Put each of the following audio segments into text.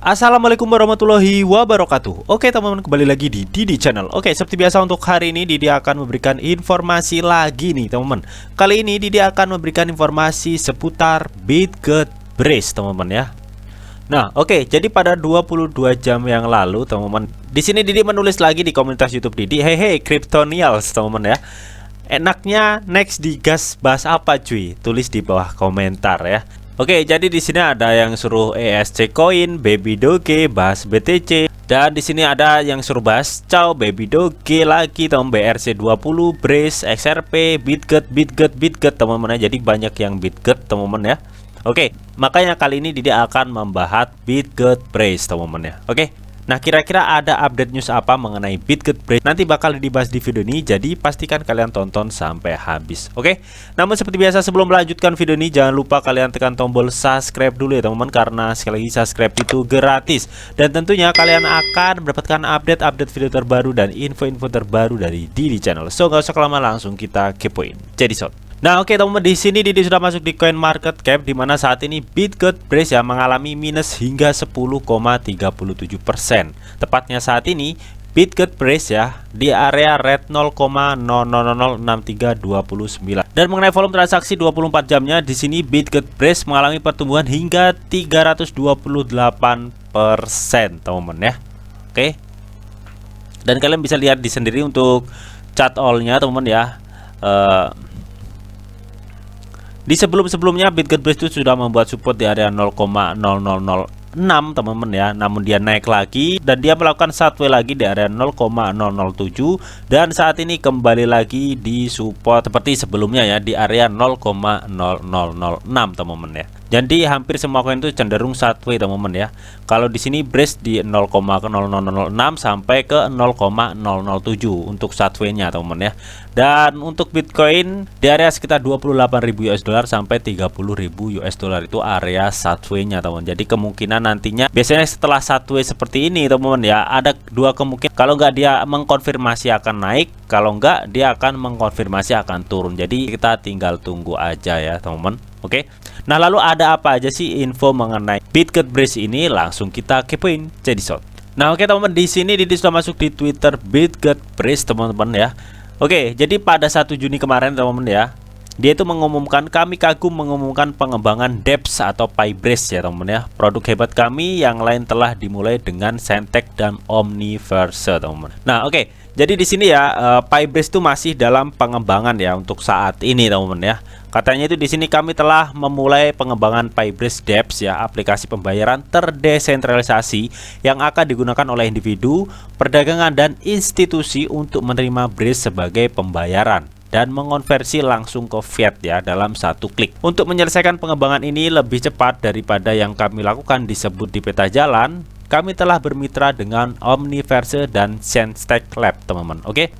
Assalamualaikum warahmatullahi wabarakatuh. Oke teman-teman, kembali lagi di Didi Channel. Oke, seperti biasa untuk hari ini Didi akan memberikan informasi lagi nih teman-teman. Kali ini Didi akan memberikan informasi seputar Bitget Brace teman-teman ya. Nah, oke, jadi pada 22 jam yang lalu teman-teman, di sini Didi menulis lagi di komunitas YouTube Didi, "Hey Kryptonials teman-teman ya. Enaknya next digas bahas apa cuy? Tulis di bawah komentar ya." Oke, jadi di sini ada yang suruh ESC Coin, Baby Doge, bahas BTC, dan di sini ada yang suruh bahas Chow, Baby Doge lagi, teman BRC20, Brace, XRP, Bitget teman-teman ya. Jadi banyak yang Bitget teman-teman ya. Oke, makanya kali ini Didi akan membahas Bitget Brace teman-teman ya. Oke. Nah, kira-kira ada update news apa mengenai Bitget Brace? Nanti bakal dibahas di video ini, jadi pastikan kalian tonton sampai habis. Oke. Namun seperti biasa, sebelum melanjutkan video ini, jangan lupa kalian tekan tombol subscribe dulu ya teman-teman, karena sekali lagi subscribe itu gratis. Dan tentunya kalian akan mendapatkan update-update video terbaru dan info-info terbaru dari Didi Channel. So, gak usah kelama, langsung kita kepoin. Jadi shot. Nah, oke teman-teman, di sini Didi sudah masuk di Coin Market Cap, di mana saat ini Bitget Brace ya mengalami minus hingga 10,37%. Tepatnya saat ini Bitget Brace ya di area red 0,006329. Dan mengenai volume transaksi 24 jamnya, di sini Bitget Brace mengalami pertumbuhan hingga 328% teman-teman ya. Oke. Dan kalian bisa lihat di sendiri untuk chart all-nya teman-teman ya. Di sebelum-sebelumnya Bitget Brace itu sudah membuat support di area 0,0006 teman-teman ya. Namun dia naik lagi dan dia melakukan sideways lagi di area 0,007, dan saat ini kembali lagi di support seperti sebelumnya ya di area 0,0006 teman-teman ya. Jadi hampir semua koin itu cenderung sideways teman-teman ya. Kalau di sini Brace di 0,0006 sampai ke 0,007 untuk sideways-nya teman-teman ya. Dan untuk Bitcoin di area sekitar 28.000 US dollar sampai 30.000 US dollar itu area sideways-nya teman-teman. Jadi kemungkinan nantinya biasanya setelah sideways seperti ini teman-teman ya, ada dua kemungkinan. Kalau nggak dia mengkonfirmasi akan naik, kalau nggak dia akan mengkonfirmasi akan turun. Jadi kita tinggal tunggu aja ya teman-teman. Oke. Nah, lalu ada apa aja sih info mengenai Bitget Brace ini? Langsung kita kepoin jadi shot. Nah, oke teman-teman, di sini Didi sudah masuk di Twitter Bitget Brace teman-teman ya. Oke, jadi pada 1 Juni kemarin teman-teman ya, dia itu mengumumkan, kami kagum mengumumkan pengembangan DEPS atau PyBrace ya teman-teman ya. Produk hebat kami yang lain telah dimulai dengan Centec dan Omniverse teman-teman. Nah, oke. Jadi di sini ya PyBrace itu masih dalam pengembangan ya untuk saat ini teman-teman ya. Katanya itu di sini kami telah memulai pengembangan PyBrace DEPS ya, aplikasi pembayaran terdesentralisasi yang akan digunakan oleh individu, perdagangan dan institusi untuk menerima Brace sebagai pembayaran dan mengonversi langsung ke fiat ya dalam satu klik. Untuk menyelesaikan pengembangan ini lebih cepat daripada yang kami lakukan disebut di peta jalan, kami telah bermitra dengan Omniverse dan Centec Lab teman-teman. Oke.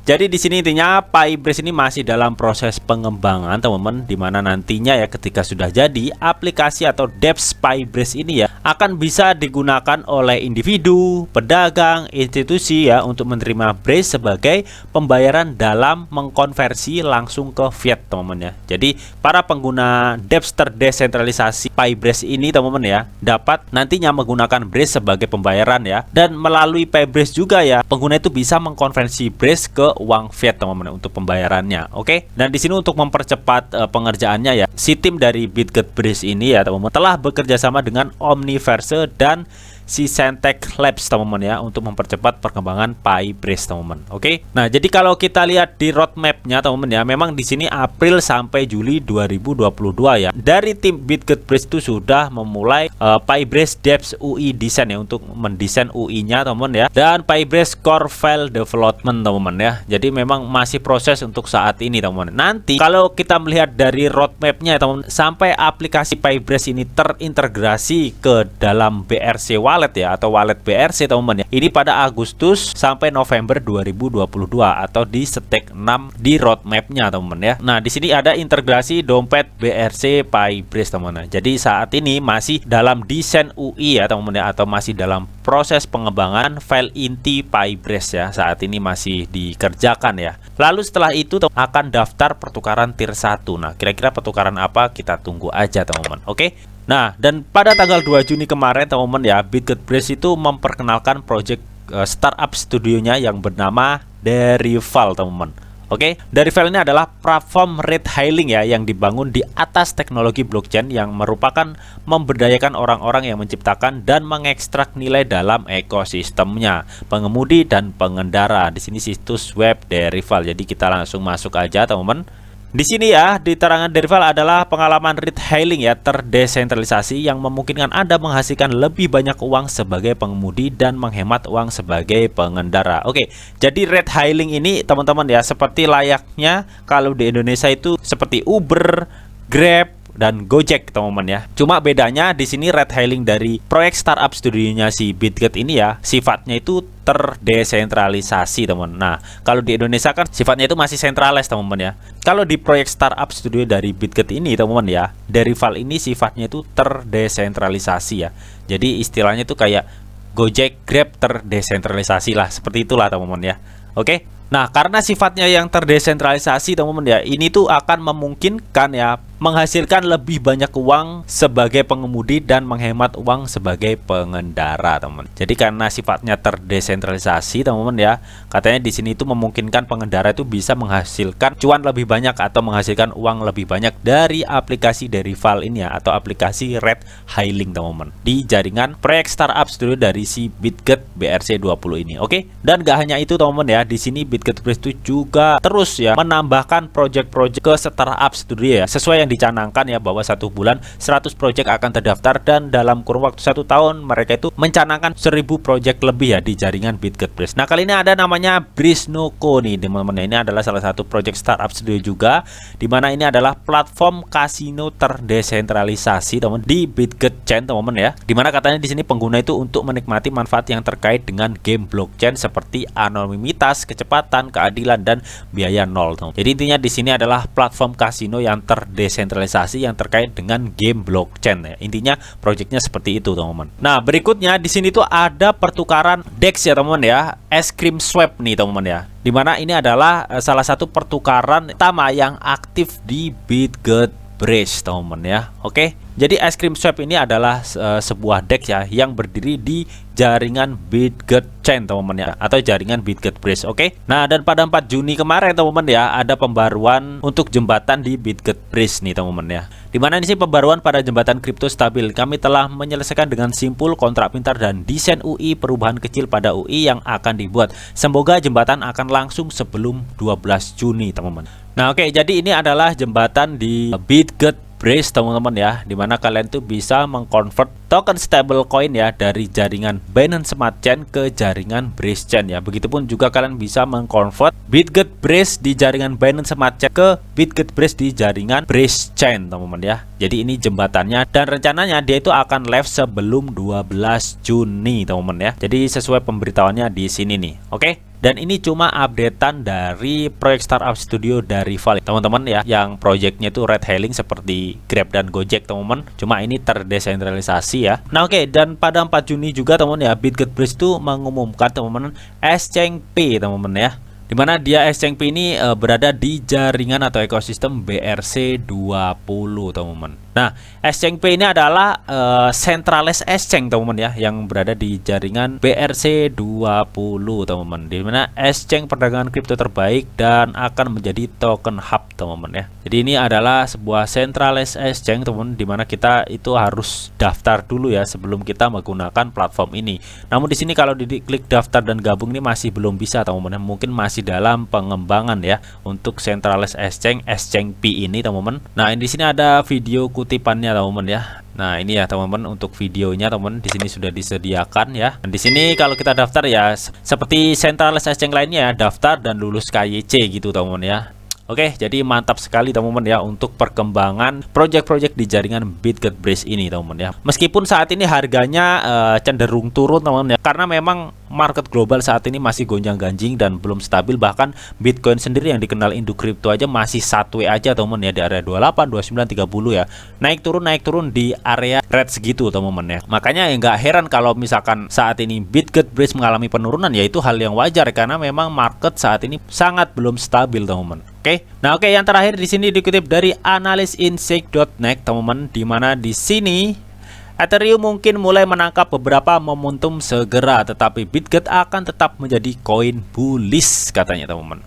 Jadi di sini intinya PyBrace ini masih dalam proses pengembangan teman-teman, dimana nantinya ya ketika sudah jadi aplikasi atau DEPS PyBrace ini ya akan bisa digunakan oleh individu, pedagang, institusi ya untuk menerima Brace sebagai pembayaran dalam mengkonversi langsung ke fiat teman-teman ya. Jadi para pengguna DEPS terdesentralisasi PyBrace ini teman-teman ya dapat nantinya menggunakan Brace sebagai pembayaran ya, dan melalui PyBrace juga ya pengguna itu bisa mengkonversi Brace ke uang fiat teman-teman untuk pembayarannya. Oke. Dan di sini untuk mempercepat pengerjaannya ya, si tim dari Bitget Brace ini ya teman-teman telah bekerja sama dengan Omniverse dan si Centec Labs teman-teman ya untuk mempercepat perkembangan PyBrace teman-teman. Oke. Nah, jadi kalau kita lihat di roadmap-nya teman-teman ya, memang di sini April sampai Juli 2022 ya. Dari tim Bitget Brace itu sudah memulai PyBrace DEPS UI desain ya untuk mendesain UI-nya teman-teman ya. Dan PyBrace Core File Development teman-teman ya. Jadi memang masih proses untuk saat ini teman-teman. Nanti kalau kita melihat dari roadmap-nya teman-teman, sampai aplikasi PyBrace ini terintegrasi ke dalam BRC Wallet ya atau wallet BRC teman-teman ya. Ini pada Agustus sampai November 2022 atau di stake 6 di roadmap-nya teman-teman ya. Nah, di sini ada integrasi dompet BRC PyBrace teman-teman. Jadi saat ini masih dalam desain UI ya teman-teman ya, atau masih dalam proses pengembangan file inti PyBrace ya. Saat ini masih dikerjakan ya. Lalu setelah itu akan daftar pertukaran tier 1. Nah, kira-kira pertukaran apa kita tunggu aja teman-teman. Oke. Nah, dan pada tanggal 2 Juni kemarin teman-teman ya, BitGetBrace itu memperkenalkan project startup studionya yang bernama Derival teman-teman. Oke, Derival ini adalah platform ride hailing ya yang dibangun di atas teknologi blockchain yang merupakan memberdayakan orang-orang yang menciptakan dan mengekstrak nilai dalam ekosistemnya, pengemudi dan pengendara. Di sini situs web Derival. Jadi kita langsung masuk aja teman-teman. Di sini ya, di terangan Derival adalah pengalaman ride hailing ya terdesentralisasi yang memungkinkan Anda menghasilkan lebih banyak uang sebagai pengemudi dan menghemat uang sebagai pengendara. Oke, jadi ride hailing ini teman-teman ya seperti layaknya kalau di Indonesia itu seperti Uber, Grab dan Gojek teman-teman ya. Cuma bedanya di sini ride hailing dari proyek startup studionya si BitGet ini ya sifatnya itu terdesentralisasi teman. Nah, kalau di Indonesia kan sifatnya itu masih sentralis teman-teman ya. Kalau di proyek startup studio dari BitGet ini teman-teman ya, Derival ini sifatnya itu terdesentralisasi ya. Jadi istilahnya itu kayak Gojek, Grab terdesentralisasi lah, seperti itulah teman-teman ya. Oke. Nah, karena sifatnya yang terdesentralisasi teman-teman ya, ini tuh akan memungkinkan ya menghasilkan lebih banyak uang sebagai pengemudi dan menghemat uang sebagai pengendara, teman. Jadi karena sifatnya terdesentralisasi, teman-teman ya, katanya di sini itu memungkinkan pengendara itu bisa menghasilkan cuan lebih banyak atau menghasilkan uang lebih banyak dari aplikasi Derival ini ya, atau aplikasi ride hailing, teman-teman, di jaringan proyek startup studio dari si BitGet BRC20 ini. Oke, dan gak hanya itu, teman-teman ya, di sini BitGetBrace itu juga terus ya menambahkan project-project ke startup studio ya, sesuai yang dicanangkan ya, bahwa 1 bulan 100 project akan terdaftar dan dalam kurun waktu 1 tahun mereka itu mencanangkan 1000 project lebih ya di jaringan BitGetBrace. Nah, kali ini ada namanya Brisnoco nih teman-teman. Ini adalah salah satu project startup studio juga, dimana ini adalah platform kasino terdesentralisasi teman di BitGet Chain teman-teman ya, dimana katanya di sini pengguna itu untuk menikmati manfaat yang terkait dengan game blockchain seperti anonimitas, kecepatan, keadilan dan biaya nol teman. Jadi intinya di sini adalah platform kasino yang terdesentralisasi yang terkait dengan game blockchain ya. Intinya proyeknya seperti itu teman-teman. Nah, berikutnya di sini tuh ada pertukaran DEX ya teman-teman ya, es krim swap nih teman-teman ya, dimana ini adalah salah satu pertukaran utama yang aktif di BitGetBrace teman-teman ya. Oke, jadi es krim swap ini adalah sebuah DEX ya yang berdiri di jaringan BitGet Chain teman-teman ya, atau jaringan BitGetBrace. Oke. Nah, dan pada 4 Juni kemarin teman-teman ya, ada pembaruan untuk jembatan di BitGetBrace nih teman-teman ya. Dimana ini sih pembaruan pada jembatan kripto stabil. Kami telah menyelesaikan dengan simpul, kontrak pintar dan desain UI, perubahan kecil pada UI yang akan dibuat. Semoga jembatan akan langsung sebelum 12 Juni teman-teman. Nah, oke, jadi ini adalah jembatan di BitGetBrace teman-teman ya, dimana kalian tuh bisa mengkonvert token stablecoin ya dari jaringan Binance Smart Chain ke jaringan Brace Chain ya. Begitupun juga kalian bisa mengkonvert BitGetBrace di jaringan Binance Smart Chain ke BitGetBrace di jaringan Brace Chain teman-teman ya. Jadi ini jembatannya dan rencananya dia itu akan live sebelum 12 Juni teman-teman ya. Jadi sesuai pemberitahuannya di sini nih. Oke. Dan ini cuma updatean dari proyek startup studio dari Derival teman-teman ya, yang proyeknya itu ride hailing seperti Grab dan Gojek teman-teman, cuma ini terdesentralisasi ya. Nah, oke, dan pada 4 Juni juga teman-teman ya, BitGetBrace itu mengumumkan teman-teman Exchange Pay teman-teman ya, dimana dia Exchange Pay ini berada di jaringan atau ekosistem BRC20 teman-teman. Nah, Exchange Pay ini adalah centralized exchange teman-teman ya, yang berada di jaringan BRC20 teman-teman, di mana exchange perdagangan kripto terbaik dan akan menjadi token hub teman-teman ya. Jadi ini adalah sebuah centralized exchange teman-teman, di mana kita itu harus daftar dulu ya sebelum kita menggunakan platform ini. Namun di sini kalau diklik daftar dan gabung ini masih belum bisa teman-teman, mungkin masih dalam pengembangan ya untuk centralized exchange Pay ini teman-teman. Nah, di sini ada video kutipannya teman-teman ya. Nah, ini ya teman-teman untuk videonya teman-teman, di sini sudah disediakan ya. Dan di sini kalau kita daftar ya seperti centralized exchange lainnya ya, daftar dan lulus KYC gitu teman-teman ya. Oke, jadi mantap sekali teman-teman ya untuk perkembangan project-project di jaringan BitGetBrace ini teman-teman ya. Meskipun saat ini harganya cenderung turun teman-teman ya, karena memang market global saat ini masih gonjang-ganjing dan belum stabil. Bahkan Bitcoin sendiri yang dikenal induk kripto aja masih sideways aja teman-teman ya, di area 28, 29, 30 ya. Naik turun di area red segitu teman-teman ya. Makanya ya nggak heran kalau misalkan saat ini Bitget Bridge mengalami penurunan, yaitu hal yang wajar karena memang market saat ini sangat belum stabil teman-teman. Oke, yang terakhir di sini dikutip dari analysinsight.net teman-teman, di mana di sini Ethereum mungkin mulai menangkap beberapa momentum segera, tetapi Bitget akan tetap menjadi koin bullish katanya teman-teman.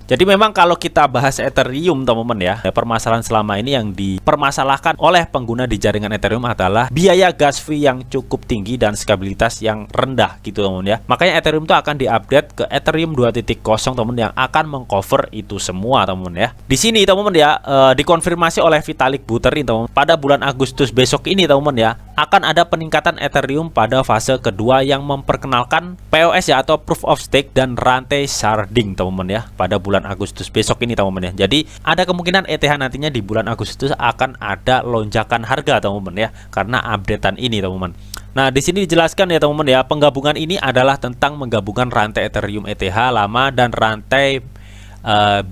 Jadi memang kalau kita bahas Ethereum teman-teman ya, permasalahan selama ini yang dipermasalahkan oleh pengguna di jaringan Ethereum adalah biaya gas fee yang cukup tinggi dan stabilitas yang rendah gitu teman-teman ya. Makanya Ethereum itu akan diupdate ke Ethereum 2.0 teman-teman, yang akan mengcover itu semua teman-teman ya. Di sini teman-teman ya, dikonfirmasi oleh Vitalik Buterin teman-teman, pada bulan Agustus besok ini teman-teman ya, akan ada peningkatan Ethereum pada fase kedua yang memperkenalkan POS ya, atau Proof of Stake, dan rantai sharding teman-teman ya, pada bulan Agustus besok ini teman-teman ya. Jadi ada kemungkinan ETH nantinya di bulan Agustus akan ada lonjakan harga teman-teman ya, karena updatean ini teman-teman. Nah, di sini dijelaskan ya teman-teman ya, penggabungan ini adalah tentang menggabungkan rantai Ethereum ETH lama dan rantai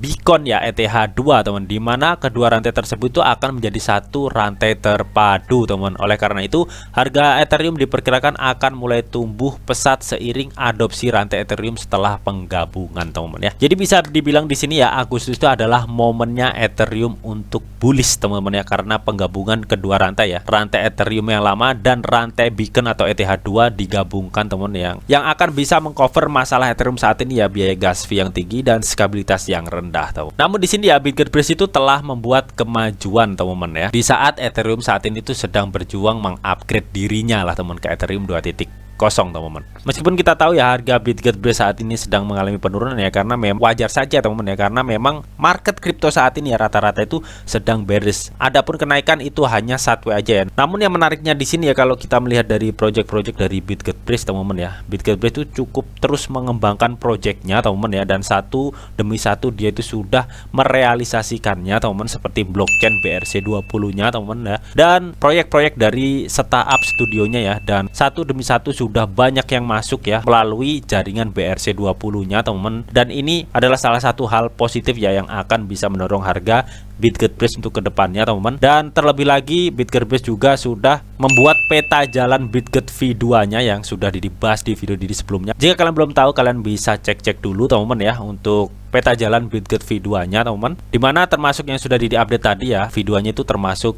Beacon ya ETH2 teman, dimana kedua rantai tersebut itu akan menjadi satu rantai terpadu teman. Oleh karena itu harga Ethereum diperkirakan akan mulai tumbuh pesat seiring adopsi rantai Ethereum setelah penggabungan teman-teman ya. Jadi bisa dibilang di sini ya, Agustus itu adalah momennya Ethereum untuk bullish teman-teman ya, karena penggabungan kedua rantai ya, rantai Ethereum yang lama dan rantai Beacon atau ETH2 digabungkan teman-teman, yang akan bisa mengcover masalah Ethereum saat ini ya, biaya gas fee yang tinggi dan stabilitas yang rendah teman. Namun di sini ya, Bitget Bridge itu telah membuat kemajuan teman-teman ya, di saat Ethereum saat ini itu sedang berjuang mengupgrade dirinya lah teman ke Ethereum 2.0 teman-teman. Meskipun kita tahu ya harga Bitget Bridge saat ini sedang mengalami penurunan ya, karena memang wajar saja teman-teman ya, karena memang market kripto saat ini ya rata-rata itu sedang bearish. Adapun kenaikan itu hanya sideways aja ya. Namun yang menariknya di sini ya, kalau kita melihat dari project-project dari Bitget Bridge teman-teman ya, Bitget Bridge itu cukup terus mengembangkan projectnya teman-teman ya, dan satu demi satu dia itu sudah merealisasikannya teman-teman, seperti blockchain BRC20-nya teman-teman ya, dan proyek-proyek dari startup studionya ya, dan satu demi satu sudah banyak yang masuk ya melalui jaringan BRC20-nya teman-teman, dan ini adalah salah satu hal positif ya yang akan bisa mendorong harga Bitget Bridge untuk kedepannya teman-teman. Dan terlebih lagi Bitget Bridge juga sudah membuat peta jalan Bitget V2-nya yang sudah dibahas di video diri sebelumnya. Jika kalian belum tahu, kalian bisa cek-cek dulu teman-teman ya untuk peta jalan Bitget V2-nya teman-teman, dimana termasuk yang sudah di-update tadi ya, V2-nya itu termasuk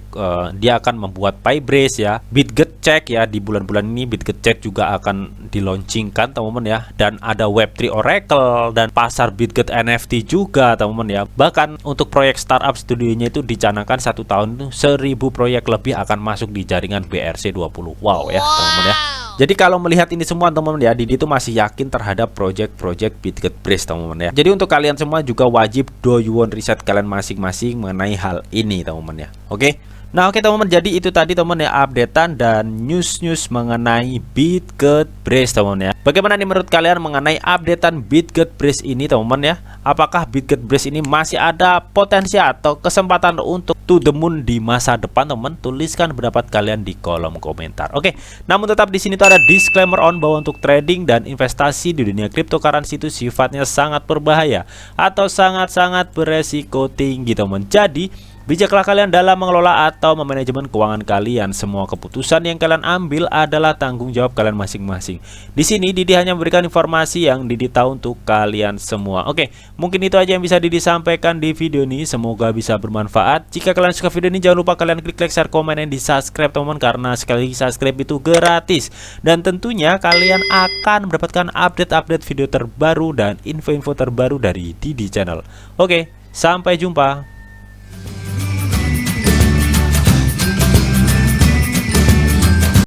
dia akan membuat Pybase ya, Bitget Check ya, di bulan-bulan ini Bitget Check juga akan dilaunchingkan teman-teman ya, dan ada Web3 Oracle dan pasar Bitget NFT juga teman-teman ya. Bahkan untuk proyek startup studionya itu dicanangkan 1 tahun itu 1000 proyek lebih akan masuk di jaringan BRC20. Wow ya teman-teman ya. Jadi kalau melihat ini semua teman-teman ya, Didi itu masih yakin terhadap project-project Bitget Bridge teman-teman ya. Jadi untuk kalian semua juga wajib do your own riset kalian masing-masing mengenai hal ini teman-teman ya. Nah oke teman-teman, jadi itu tadi teman-teman ya updatean dan news-news mengenai Bitget Bridge teman-teman ya. Bagaimana nih menurut kalian mengenai updatean Bitget Bridge ini teman-teman ya? Apakah Bitget Bridge ini masih ada potensi atau kesempatan untuk to the moon di masa depan teman-teman? Tuliskan pendapat kalian di kolom komentar. Namun tetap di sini tuh ada disclaimer on bahwa untuk trading dan investasi di dunia cryptocurrency itu sifatnya sangat berbahaya atau sangat-sangat beresiko tinggi teman-teman. Jadi bijaklah kalian dalam mengelola atau memanajemen keuangan kalian. Semua keputusan yang kalian ambil adalah tanggung jawab kalian masing-masing. Di sini Didi hanya memberikan informasi yang Didi tahu untuk kalian semua. Mungkin itu aja yang bisa Didi sampaikan di video ini. Semoga bisa bermanfaat. Jika kalian suka video ini, jangan lupa kalian klik like, share, komen, dan di subscribe teman-teman, karena sekali lagi subscribe itu gratis. Dan tentunya kalian akan mendapatkan update-update video terbaru dan info-info terbaru dari Didi Channel. Sampai jumpa.